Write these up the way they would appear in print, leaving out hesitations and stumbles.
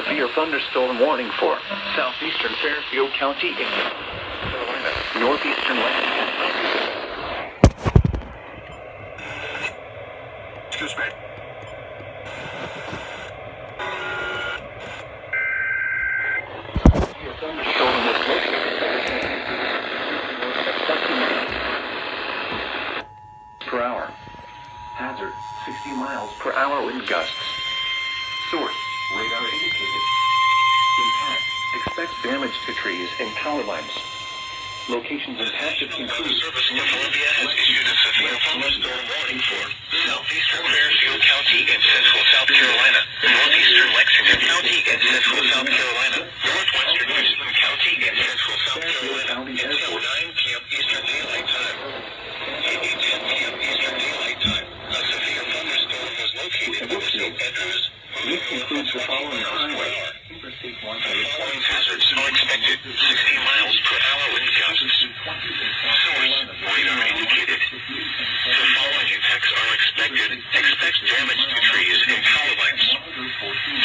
severe thunderstorm warning for southeastern Fairfield County, Carolina, northeastern Lexington. Suspect. Severe thunderstorm was located per hour. Hazard, 60 miles per hour wind gusts. Source, radar indicated. Impact, expect damage to trees and power lines. Locations impacted include... Service in Columbia has issued a severe thunderstorm warning for southeastern Fairfield County and central South Carolina, northeastern Lexington County and central South Carolina, northwestern Richmond County and central South Carolina, until 9 p.m. Eastern Daylight Time. At 10 p.m. Eastern Daylight Time, a severe thunderstorm was located in St. Andrews. This includes the following highway. The following hazards are expected: 60 miles per hour wind gusts. Source, radar indicated. The following impacts are expected. Expect damage to trees and power lines.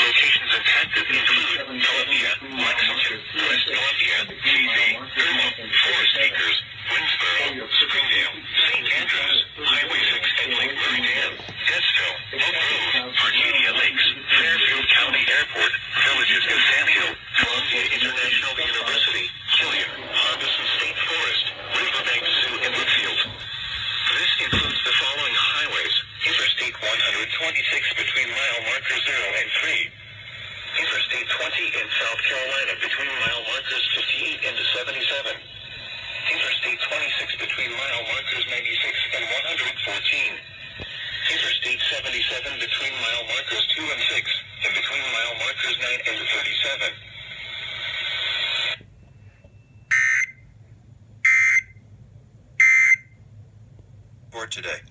Locations impacted include Columbia, Lexington, West Columbia, TV, Fremont, Forest Acres, Winsboro, Springdale, St. Andrews, Highway 6 and Lake Murray Dam, Dennisville, Oak Grove, Arcadia Lakes, Fairfield County Airport, Villages in Sand Hill, Columbia International University, Killian, Harbison State Forest, Riverbank Zoo, and Woodfield. This includes the following highways: Interstate 126 between mile markers 0 and 3. Interstate 20 in South Carolina between mile markers 58 and 77. Interstate 26 between mile markers 96 and 114. Interstate 77 between mile markers 2 and 6, and between mile markers 9 and 37. For today.